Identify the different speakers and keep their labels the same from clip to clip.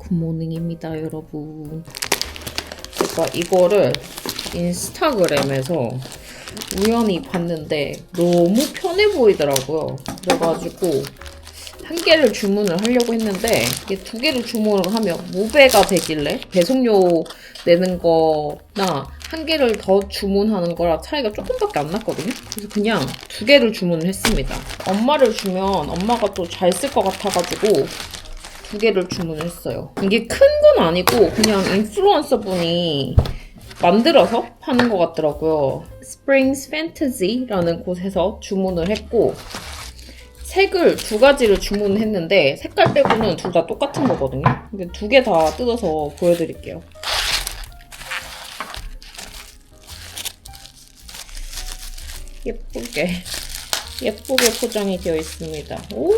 Speaker 1: 굿모닝입니다, 여러분. 제가 이거를 인스타그램에서 우연히 봤는데 너무 편해 보이더라고요. 그래가지고 한 개를 주문을 하려고 했는데 이게 두 개를 주문을 하면 무배가 되길래 배송료 내는 거나 한 개를 더 주문하는 거랑 차이가 조금밖에 안 났거든요. 그래서 그냥 두 개를 주문을 했습니다. 엄마를 주면 엄마가 또 잘 쓸 것 같아가지고 두 개를 주문을 했어요. 이게 큰 건 아니고 그냥 인플루언서 분이 만들어서 파는 것 같더라고요. Springs Fantasy라는 곳에서 주문을 했고 색을 두 가지를 주문했는데 색깔 빼고는 둘 다 똑같은 거거든요. 근데 두 개 다 뜯어서 보여드릴게요. 예쁘게 포장이 되어 있습니다. 오!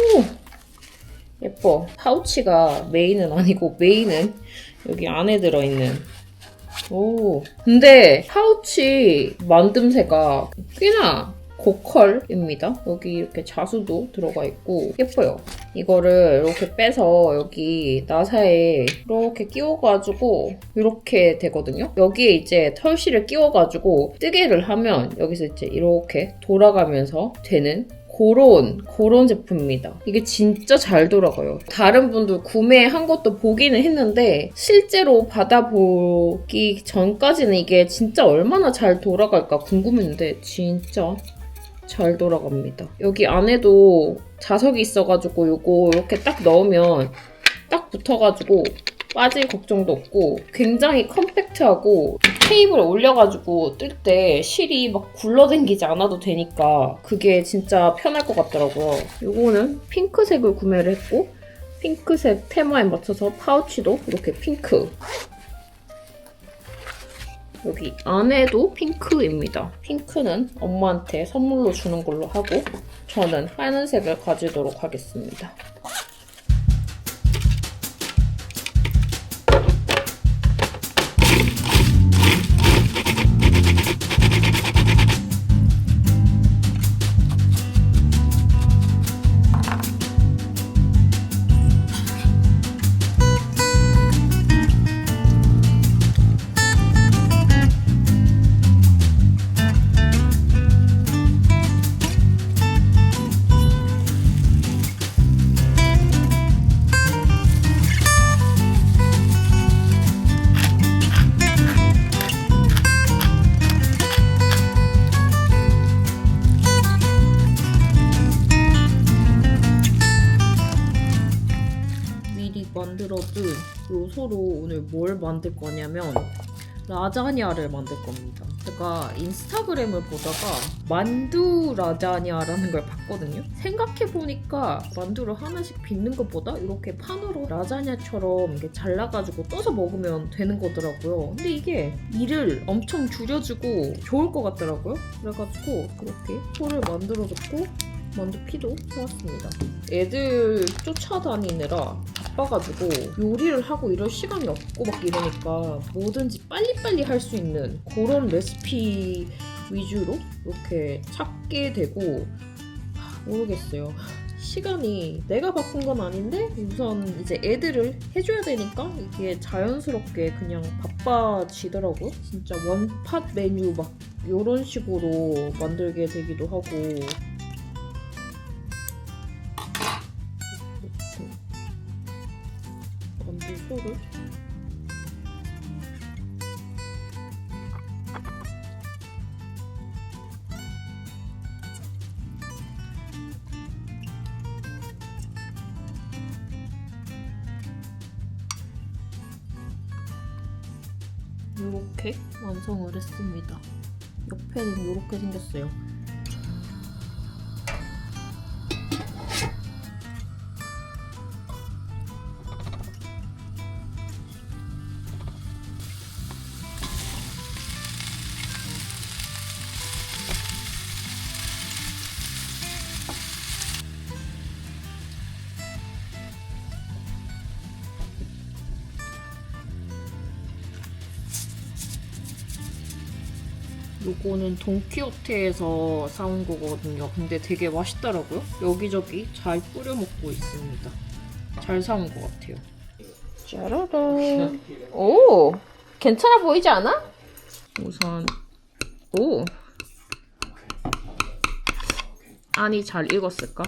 Speaker 1: 예뻐. 파우치가 메인은 아니고 메인은 여기 안에 들어있는. 오. 근데 파우치 만듦새가 꽤나 고컬입니다. 여기 이렇게 자수도 들어가 있고 예뻐요. 이거를 이렇게 빼서 여기 나사에 이렇게 끼워가지고 이렇게 되거든요. 여기에 이제 털실을 끼워가지고 뜨개를 하면 여기서 이제 이렇게 돌아가면서 되는 그런 제품입니다. 이게 진짜 잘 돌아가요. 다른 분들 구매한 것도 보기는 했는데 실제로 받아보기 전까지는 이게 진짜 얼마나 잘 돌아갈까 궁금했는데 진짜 잘 돌아갑니다. 여기 안에도 자석이 있어가지고 요거 이렇게 딱 넣으면 딱 붙어가지고 빠질 걱정도 없고 굉장히 컴팩트하고 테이블에 올려가지고 뜰 때 실이 막 굴러다니지 않아도 되니까 그게 진짜 편할 것 같더라고요. 요거는 핑크색을 구매를 했고 핑크색 테마에 맞춰서 파우치도 이렇게 핑크. 여기 안에도 핑크입니다. 핑크는 엄마한테 선물로 주는 걸로 하고 저는 하얀색을 가지도록 하겠습니다. 만들어둔 요소로 오늘 뭘 만들 거냐면 라자냐를 만들 겁니다. 제가 인스타그램을 보다가 만두 라자냐라는 걸 봤거든요. 생각해보니까 만두를 하나씩 빚는 것보다 이렇게 판으로 라자냐처럼 이렇게 잘라가지고 떠서 먹으면 되는 거더라고요. 근데 이게 일을 엄청 줄여주고 좋을 것 같더라고요. 그래가지고 이렇게 포를 만들어줬고 만두피도 사왔습니다. 애들 쫓아다니느라 바빠가지고 요리를 하고 이럴 시간이 없고 막 이러니까 뭐든지 빨리빨리 할 수 있는 그런 레시피 위주로 이렇게 찾게 되고 모르겠어요. 시간이 내가 바쁜 건 아닌데 우선 이제 애들을 해줘야 되니까 이게 자연스럽게 그냥 바빠지더라고요. 진짜 원팟 메뉴 막 이런 식으로 만들게 되기도 하고 소를 이렇게 완성을 했습니다. 옆에는 이렇게 생겼어요. 요거는 돈키호테에서 사온 거거든요. 근데 되게 맛있더라고요. 여기저기 잘 뿌려 먹고 있습니다. 잘 사온 것 같아요. 짜라란. 오, 괜찮아 보이지 않아? 우선 오, 아니 잘 익었을까?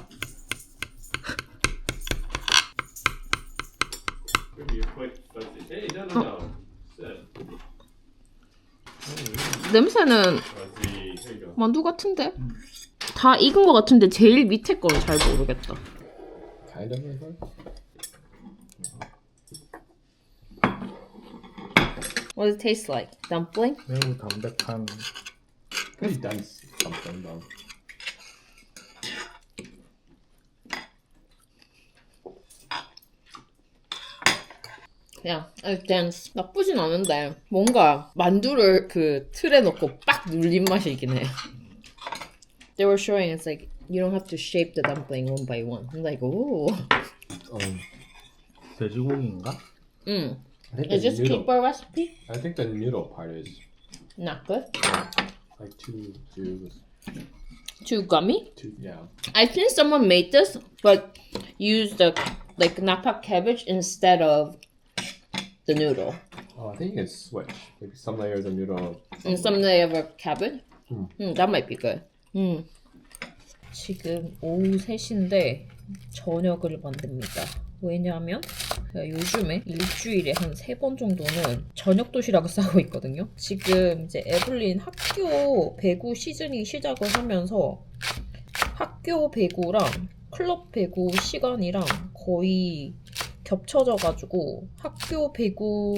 Speaker 1: 냄새는 만두 같은데? 다 익은 것 같은데 제일 밑에 거는 잘 모르겠다.
Speaker 2: Kind of like that.
Speaker 1: What does it taste like? Dumpling?
Speaker 2: 매우 담백한. Pretty dense something though.
Speaker 1: 그냥 일단 나쁘진 않은데 뭔가 만두를 그 틀에 넣고 빡 눌린 맛이긴 해. They were showing it's like you don't have to shape the dumpling one by one. I'm like, ooh.
Speaker 2: 돼지고기인가?
Speaker 1: Mm.
Speaker 2: I think
Speaker 1: Is
Speaker 2: the
Speaker 1: this
Speaker 2: noodle.
Speaker 1: keeper recipe?
Speaker 2: I think the noodle part is
Speaker 1: Not good.
Speaker 2: like
Speaker 1: Too gummy?
Speaker 2: yeah.
Speaker 1: I think someone made this but used the like napa cabbage instead of the noodle.
Speaker 2: Oh, I think you can switch. Maybe some layers of noodle.
Speaker 1: And some layer of cabbage.
Speaker 2: Mm.
Speaker 1: That might be good. 지금 오후 3시인데 저녁을 만듭니다. 왜냐하면 제가 요즘에 일주일에 한 3번 정도는 저녁 도시락을 싸고 있거든요. 지금 이제 에블린 학교 배구 시즌이 시작을 하면서 학교 배구랑 클럽 배구 시간이랑 거의 겹쳐져가지고 학교 배구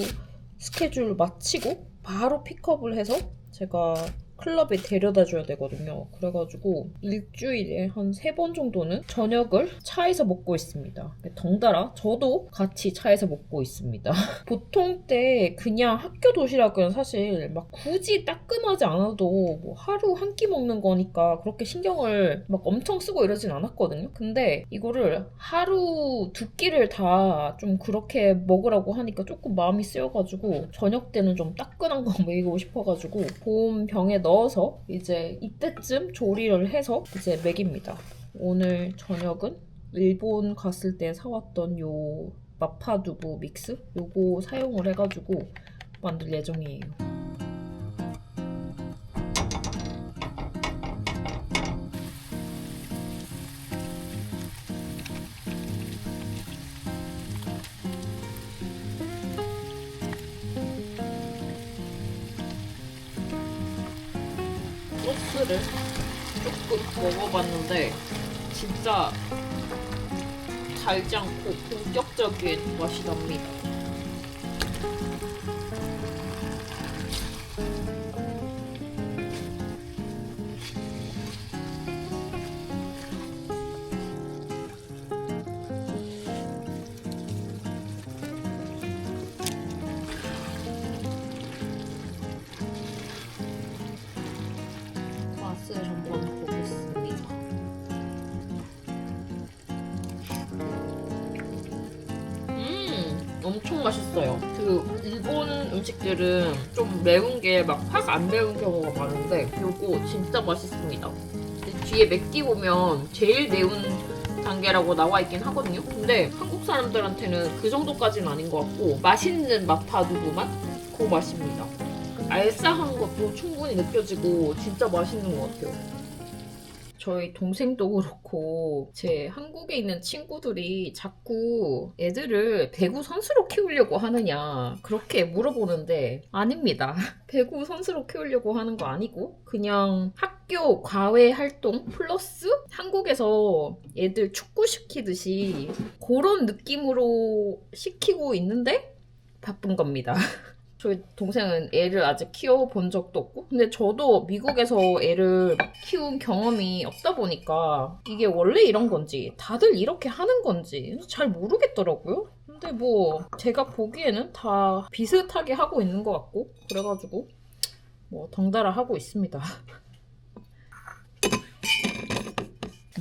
Speaker 1: 스케줄 마치고 바로 픽업을 해서 제가 클럽에 데려다 줘야 되거든요. 그래가지고 일주일에 한 3번 정도는 저녁을 차에서 먹고 있습니다. 덩달아 저도 같이 차에서 먹고 있습니다. 보통 때 그냥 학교 도시락은 사실 막 굳이 따끈하지 않아도 뭐 하루 한 끼 먹는 거니까 그렇게 신경을 막 엄청 쓰고 이러진 않았거든요. 근데 이거를 하루 2끼를 다 좀 그렇게 먹으라고 하니까 조금 마음이 쓰여가지고 저녁 때는 좀 따끈한 거 먹이고 싶어가지고 보온병에 넣어서 이제 이때쯤 조리를 해서 이제 먹입니다. 오늘 저녁은 일본 갔을 때 사왔던 요 마파두부 믹스 요거 사용을 해가지고 만들 예정이에요. 소스를 조금 먹어봤는데 진짜 달지 않고 본격적인 맛이 납니다. 맛을 한번 보겠습니다. 엄청 맛있어요. 그 일본 음식들은 좀 매운 게 막 확 안 매운 경우가 많은데 요거 진짜 맛있습니다. 뒤에 맵기 보면 제일 매운 단계라고 나와 있긴 하거든요. 근데 한국 사람들한테는 그 정도까지는 아닌 것 같고 맛있는 마파두부 맛? 그 맛입니다. 알싸한 것도 충분히 느껴지고 진짜 맛있는 것 같아요. 저희 동생도 그렇고 제 한국에 있는 친구들이 자꾸 애들을 배구 선수로 키우려고 하느냐 그렇게 물어보는데 아닙니다. 배구 선수로 키우려고 하는 거 아니고 그냥 학교 과외 활동 플러스 한국에서 애들 축구 시키듯이 그런 느낌으로 시키고 있는데 바쁜 겁니다. 저희 동생은 애를 아직 키워본 적도 없고 근데 저도 미국에서 애를 키운 경험이 없다 보니까 이게 원래 이런 건지 다들 이렇게 하는 건지 잘 모르겠더라고요. 근데 뭐 제가 보기에는 다 비슷하게 하고 있는 것 같고 그래가지고 뭐 덩달아 하고 있습니다.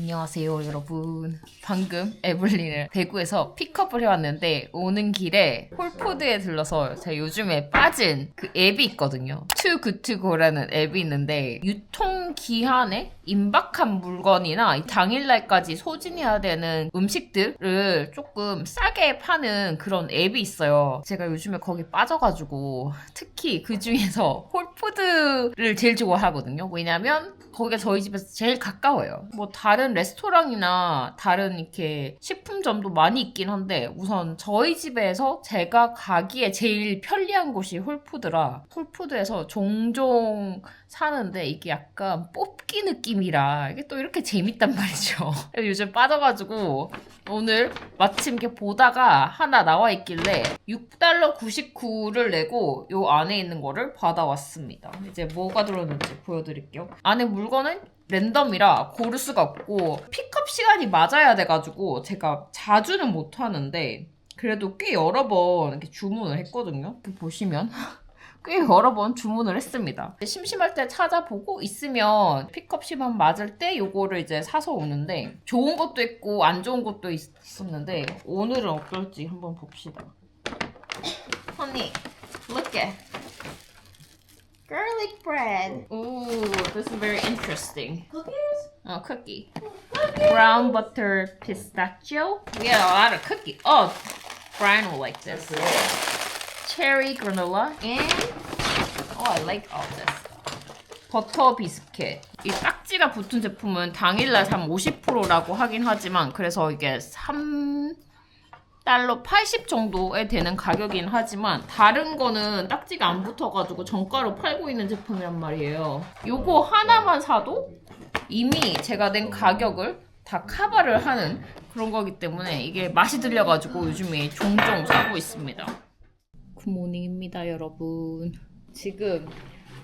Speaker 1: 안녕하세요 여러분. 방금 에블린을 대구에서 픽업을 해왔는데 오는 길에 홀푸드에 들러서 제가 요즘에 빠진 그 앱이 있거든요. Too Good To Go라는 앱이 있는데 유통기한에 임박한 물건이나 당일날까지 소진해야 되는 음식들을 조금 싸게 파는 그런 앱이 있어요. 제가 요즘에 거기 빠져가지고 특히 그 중에서 홀푸드를 제일 좋아하거든요. 왜냐면 거기가 저희 집에서 제일 가까워요. 뭐 다른 레스토랑이나 다른 이렇게 식품점도 많이 있긴 한데 우선 저희 집에서 제가 가기에 제일 편리한 곳이 홀푸드라 홀푸드에서 종종 사는데 이게 약간 뽑기 느낌이라 이게 또 이렇게 재밌단 말이죠. 요즘 빠져가지고 오늘 마침 이렇게 보다가 하나 나와 있길래 $6.99를 내고 요 안에 있는 거를 받아왔습니다. 이제 뭐가 들었는지 보여드릴게요. 안에 물건은 랜덤이라 고를 수가 없고 픽업 시간이 맞아야 돼가지고 제가 자주는 못 하는데 그래도 꽤 여러 번 이렇게 주문을 했거든요. 이렇게 보시면 꽤 여러 번 주문을 했습니다. 심심할 때 찾아보고 있으면 픽업 시간 맞을 때 요거를 이제 사서 오는데 좋은 것도 있고 안 좋은 것도 있었는데 오늘은 어떨지 한번 봅시다. Honey, look at garlic bread. Ooh, this is very interesting.
Speaker 3: Cookies?
Speaker 1: Oh, cookie. Brown butter pistachio. We had a lot of cookie. Oh, Brian will like this. Cherry granola and oh, I like all this. 버터 비스켓. 이 딱지가 붙은 제품은 당일날 사면 50%라고 하긴 하지만 그래서 이게 $3.80 정도에 되는 가격이긴 하지만 다른 거는 딱지가 안 붙어가지고 정가로 팔고 있는 제품이란 말이에요. 요거 하나만 사도 이미 제가 낸 가격을 다 커버를 하는 그런 거기 때문에 이게 맛이 들려가지고 요즘에 종종 사고 있습니다. 굿모닝입니다 여러분. 지금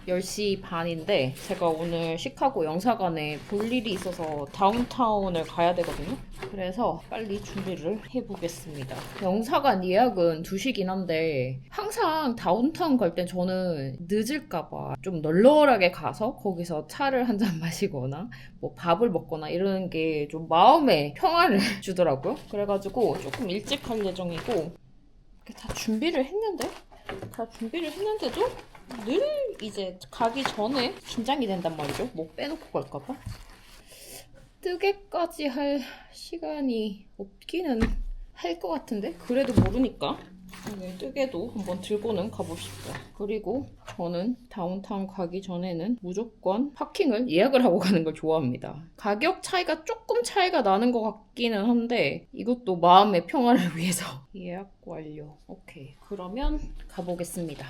Speaker 1: 10시 반인데 제가 오늘 시카고 영사관에 볼 일이 있어서 다운타운을 가야 되거든요. 그래서 빨리 준비를 해보겠습니다. 영사관 예약은 2시긴 한데 항상 다운타운 갈 땐 저는 늦을까봐 좀 널널하게 가서 거기서 차를 한 잔 마시거나 뭐 밥을 먹거나 이러는 게 좀 마음에 평화를 주더라고요. 그래가지고 조금 일찍 갈 예정이고 다 준비를 했는데도 늘 이제 가기 전에 긴장이 된단 말이죠. 뭐 빼놓고 갈까봐. 뜨개까지 할 시간이 없기는 할 것 같은데 그래도 모르니까 뜨개도 한번 들고는 가봅시다. 그리고 저는 다운타운 가기 전에는 무조건 파킹을 예약을 하고 가는 걸 좋아합니다. 가격 차이가 조금 차이가 나는 것 같기는 한데 이것도 마음의 평화를 위해서 예약 완료. 오케이, 그러면 가보겠습니다.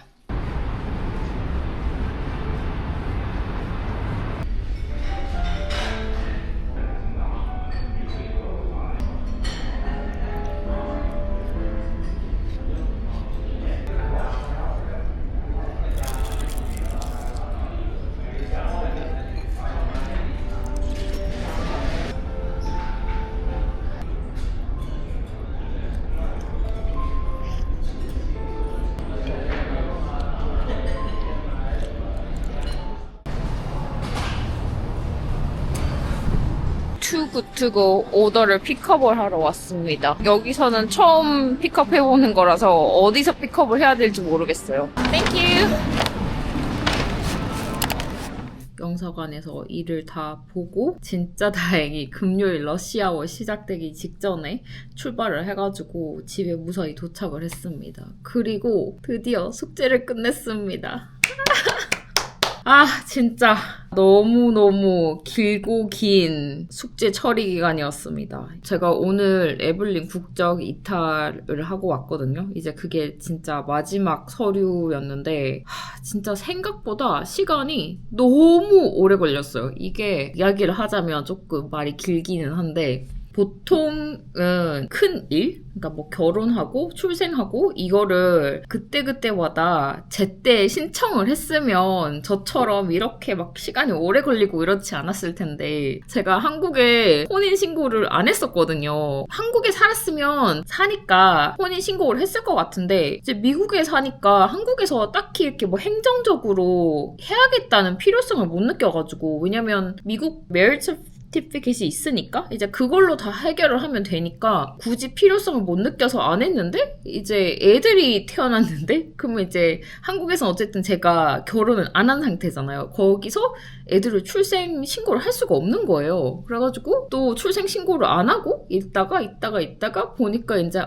Speaker 1: Too Good To Go 오더를 픽업을 하러 왔습니다. 여기서는 처음 픽업해보는 거라서 어디서 픽업을 해야 될지 모르겠어요. Thank you! 영사관에서 일을 다 보고 진짜 다행히 금요일 러시아워 시작되기 직전에 출발을 해가지고 집에 무사히 도착을 했습니다. 그리고 드디어 숙제를 끝냈습니다. 아, 진짜 너무너무 길고 긴 숙제 처리 기간이었습니다. 제가 오늘 에블린 국적 이탈을 하고 왔거든요. 이제 그게 진짜 마지막 서류였는데 진짜 생각보다 시간이 너무 오래 걸렸어요. 이게 이야기를 하자면 조금 말이 길기는 한데 보통은 큰 일? 그러니까 뭐 결혼하고 출생하고 이거를 그때그때마다 제때 신청을 했으면 저처럼 이렇게 막 시간이 오래 걸리고 이렇지 않았을 텐데 제가 한국에 혼인신고를 안 했었거든요. 한국에 살았으면 사니까 혼인신고를 했을 것 같은데 이제 미국에 사니까 한국에서 딱히 이렇게 뭐 행정적으로 해야겠다는 필요성을 못 느껴가지고 왜냐면 미국 marriage 서티피켓이 있으니까 이제 그걸로 다 해결을 하면 되니까 굳이 필요성을 못 느껴서 안 했는데 이제 애들이 태어났는데 그러면 이제 한국에서는 어쨌든 제가 결혼을 안 한 상태잖아요. 거기서 애들을 출생 신고를 할 수가 없는 거예요. 그래가지고 또 출생 신고를 안 하고 있다가 보니까 이제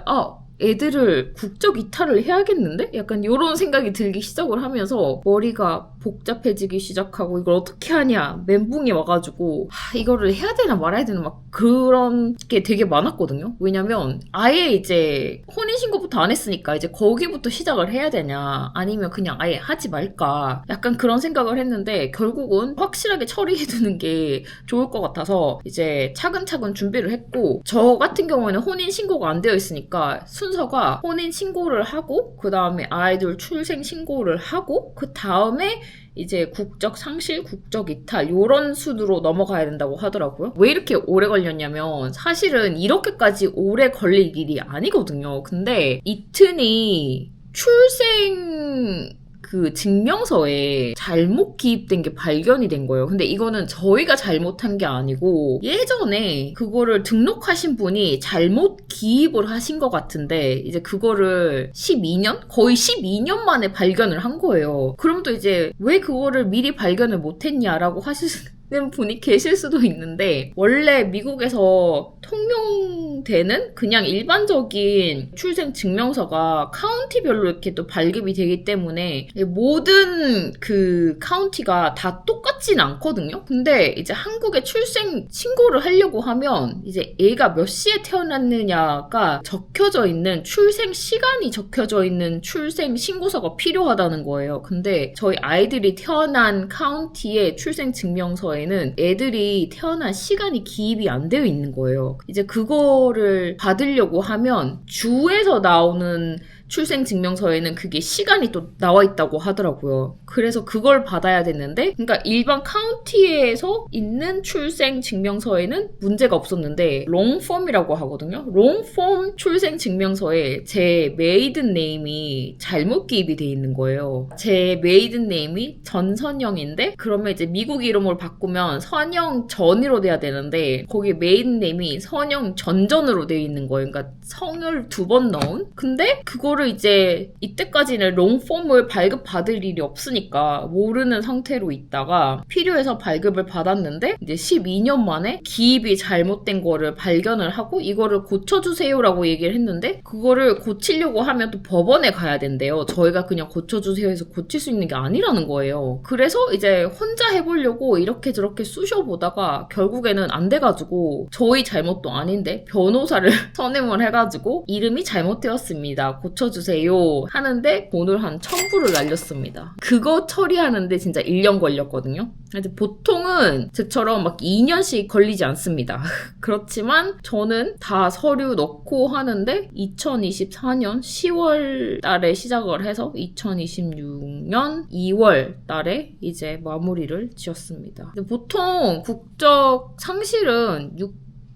Speaker 1: 애들을 국적 이탈을 해야겠는데? 약간 이런 생각이 들기 시작을 하면서 머리가 복잡해지기 시작하고 이걸 어떻게 하냐 멘붕이 와가지고 이거를 해야 되나 말아야 되나 막 그런 게 되게 많았거든요. 왜냐면 아예 이제 혼인신고부터 안 했으니까 이제 거기부터 시작을 해야 되냐 아니면 그냥 아예 하지 말까 약간 그런 생각을 했는데 결국은 확실하게 처리해두는 게 좋을 것 같아서 이제 차근차근 준비를 했고 저 같은 경우에는 혼인신고가 안 되어 있으니까 순서가 혼인신고를 하고 그 다음에 아이들 출생신고를 하고 그 다음에 이제 국적 상실, 국적 이탈 요런 순으로 넘어가야 된다고 하더라고요. 왜 이렇게 오래 걸렸냐면 사실은 이렇게까지 오래 걸릴 일이 아니거든요. 근데 이튼이 출생 그 증명서에 잘못 기입된 게 발견이 된 거예요. 근데 이거는 저희가 잘못한 게 아니고 예전에 그거를 등록하신 분이 잘못 기입을 하신 것 같은데 이제 그거를 12년? 거의 12년 만에 발견을 한 거예요. 그럼 또 이제 왜 그거를 미리 발견을 못했냐라고 하시는 분이 계실 수도 있는데 원래 미국에서 통용되는 그냥 일반적인 출생 증명서가 카운티별로 이렇게 또 발급이 되기 때문에 모든 그 카운티가 다 똑같진 않거든요. 근데 이제 한국에 출생 신고를 하려고 하면 이제 애가 몇 시에 태어났느냐가 적혀져 있는 출생 시간이 적혀져 있는 출생 신고서가 필요하다는 거예요. 근데 저희 아이들이 태어난 카운티의 출생 증명서에 애들이 태어난 시간이 기입이 안 되어 있는 거예요. 이제 그거를 받으려고 하면 주에서 나오는 출생증명서에는 그게 시간이 또 나와 있다고 하더라고요. 그래서 그걸 받아야 됐는데 그러니까 일반 카운티에서 있는 출생증명서에는 문제가 없었는데 롱폼이라고 하거든요. 롱폼 출생증명서에 제 메이든 네임이 잘못 기입이 돼 있는 거예요. 제 메이든 네임이 전선영인데 그러면 이제 미국 이름으로 바꾸면 선영 전으로 돼야 되는데 거기 메이든 네임이 선영 전전으로 되어 있는 거예요. 그러니까 성을 2번 넣은? 근데 그거를 이제 이때까지는 롱폼을 발급받을 일이 없으니까 모르는 상태로 있다가 필요해서 발급을 받았는데 이제 12년 만에 기입이 잘못된 거를 발견을 하고 이거를 고쳐주세요라고 얘기를 했는데 그거를 고치려고 하면 또 법원에 가야 된대요. 저희가 그냥 고쳐주세요 해서 고칠 수 있는 게 아니라는 거예요. 그래서 이제 혼자 해보려고 이렇게 저렇게 쑤셔보다가 결국에는 안 돼가지고 저희 잘못도 아닌데 변호사를 선임을 해가지고 이름이 잘못되었습니다. 고쳐주세요 하는데 돈을 한 1,000불을 날렸습니다. 그거 처리하는데 진짜 1년 걸렸거든요. 보통은 저처럼 막 2년씩 걸리지 않습니다. 그렇지만 저는 다 서류 넣고 하는데 2024년 10월 달에 시작을 해서 2026년 2월 달에 이제 마무리를 지었습니다. 보통 국적 상실은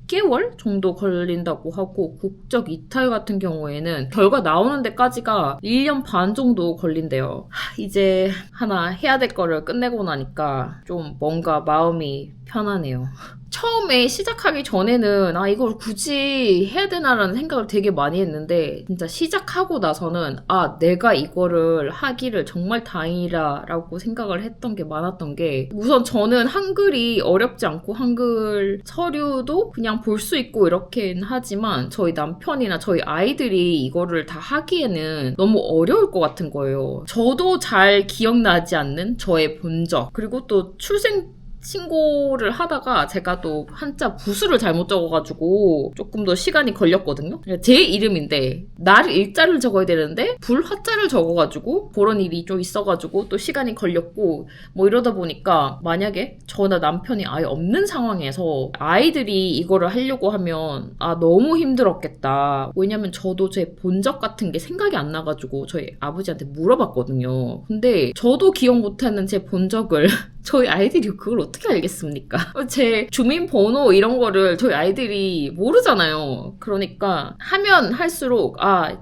Speaker 1: 6개월 정도 걸린다고 하고 국적 이탈 같은 경우에는 결과 나오는 데까지가 1년 반 정도 걸린대요. 이제 하나 해야 될 거를 끝내고 나니까 좀 뭔가 마음이 편하네요. 처음에 시작하기 전에는 이걸 굳이 해야 되나라는 생각을 되게 많이 했는데 진짜 시작하고 나서는 내가 이거를 하기를 정말 다행이라고 생각을 했던 게 많았던 게 우선 저는 한글이 어렵지 않고 한글 서류도 그냥 볼 수 있고 이렇긴 하지만 저희 남편이나 저희 아이들이 이거를 다 하기에는 너무 어려울 것 같은 거예요. 저도 잘 기억나지 않는 저의 본적 그리고 또 출생 신고를 하다가 제가 또 한자 부수를 잘못 적어가지고 조금 더 시간이 걸렸거든요. 제 이름인데 날 일자를 적어야 되는데 불화자를 적어가지고 그런 일이 좀 있어가지고 또 시간이 걸렸고 뭐 이러다 보니까 만약에 저나 남편이 아예 없는 상황에서 아이들이 이거를 하려고 하면 너무 힘들었겠다. 왜냐면 저도 제 본적 같은 게 생각이 안 나가지고 저희 아버지한테 물어봤거든요. 근데 저도 기억 못하는 제 본적을 저희 아이들이 그걸 어떻게 알겠습니까? 제 주민번호 이런 거를 저희 아이들이 모르잖아요. 그러니까 하면 할수록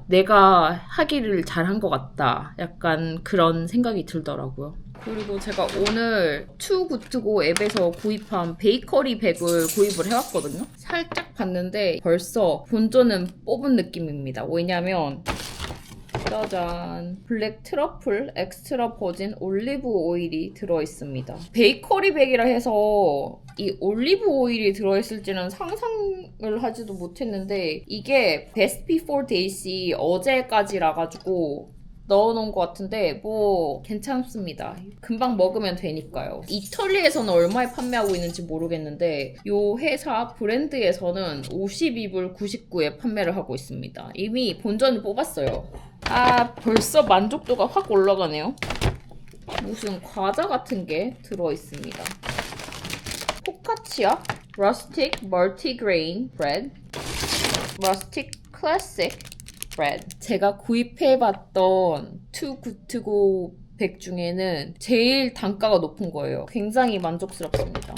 Speaker 1: 내가 하기를 잘한 것 같다. 약간 그런 생각이 들더라고요. 그리고 제가 오늘 투굿투고 앱에서 구입한 베이커리 백을 구입을 해왔거든요. 살짝 봤는데 벌써 본전은 뽑은 느낌입니다. 왜냐면 짜잔, 블랙 트러플 엑스트라 버진 올리브 오일이 들어있습니다. 베이커리 백이라 해서 이 올리브 오일이 들어있을지는 상상을 하지도 못했는데 이게 베스트 비포 데이시 어제까지라 가지고 넣어놓은 것 같은데 뭐 괜찮습니다. 금방 먹으면 되니까요. 이탈리아에서는 얼마에 판매하고 있는지 모르겠는데 이 회사 브랜드에서는 52불 99에 판매를 하고 있습니다. 이미 본전을 뽑았어요. 벌써 만족도가 확 올라가네요. 무슨 과자 같은 게 들어있습니다. 포카치아 러스틱 멀티그레인 브레드 러스틱 클래식 브레드. 제가 구입해봤던 투굿투고 백 중에는 제일 단가가 높은 거예요. 굉장히 만족스럽습니다.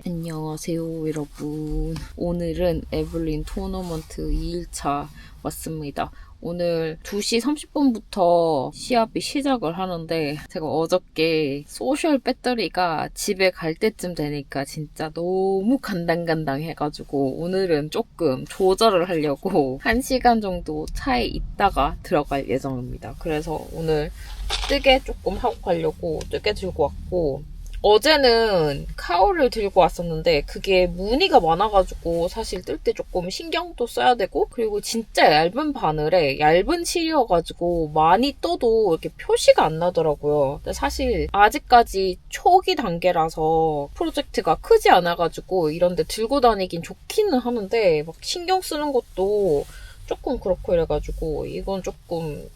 Speaker 1: 안녕하세요 여러분. 오늘은 에블린 토너먼트 2일차 왔습니다. 오늘 2시 30분부터 시합이 시작을 하는데 제가 어저께 소셜 배터리가 집에 갈 때쯤 되니까 진짜 너무 간당간당 해가지고 오늘은 조금 조절을 하려고 1시간 정도 차에 있다가 들어갈 예정입니다. 그래서 오늘 뜨개 조금 하고 가려고 뜨개 들고 왔고, 어제는 카울을 들고 왔었는데 그게 무늬가 많아가지고 사실 뜰 때 조금 신경도 써야 되고, 그리고 진짜 얇은 바늘에 얇은 실이어가지고 많이 떠도 이렇게 표시가 안 나더라고요. 근데 사실 아직까지 초기 단계라서 프로젝트가 크지 않아가지고 이런데 들고 다니긴 좋기는 하는데 막 신경 쓰는 것도 조금 그렇고 이래가지고 이건 조금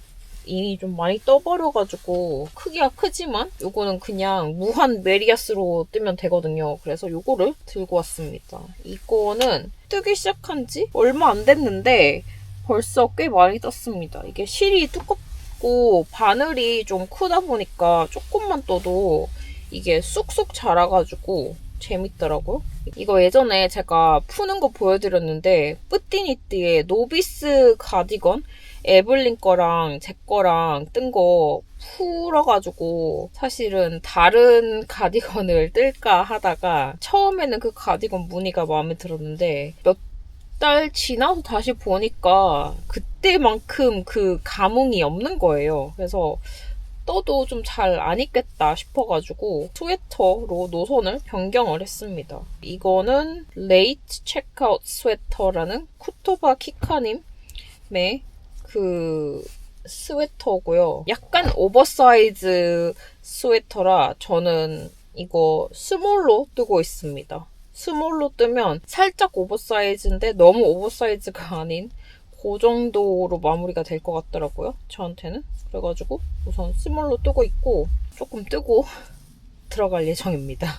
Speaker 1: 이미 좀 많이 떠버려가지고 크기가 크지만 요거는 그냥 무한 메리아스로 뜨면 되거든요. 그래서 요거를 들고 왔습니다. 이거는 뜨기 시작한 지 얼마 안 됐는데 벌써 꽤 많이 떴습니다. 이게 실이 두껍고 바늘이 좀 크다 보니까 조금만 떠도 이게 쑥쑥 자라가지고 재밌더라고요. 이거 예전에 제가 푸는 거 보여드렸는데 뿌띠니띠의 노비스 가디건 에블린 거랑 제 거랑 뜬 거 풀어가지고 사실은 다른 가디건을 뜰까 하다가 처음에는 그 가디건 무늬가 마음에 들었는데 몇 달 지나서 다시 보니까 그때만큼 그 감흥이 없는 거예요. 그래서 떠도 좀 잘 안 입겠다 싶어가지고 스웨터로 노선을 변경을 했습니다. 이거는 레이트 체크아웃 스웨터라는 쿠토바 키카님의 그 스웨터고요. 약간 오버사이즈 스웨터라 저는 이거 스몰로 뜨고 있습니다. 스몰로 뜨면 살짝 오버사이즈인데 너무 오버사이즈가 아닌 그 정도로 마무리가 될 것 같더라고요. 저한테는. 그래가지고 우선 스몰로 뜨고 있고 조금 뜨고 들어갈 예정입니다.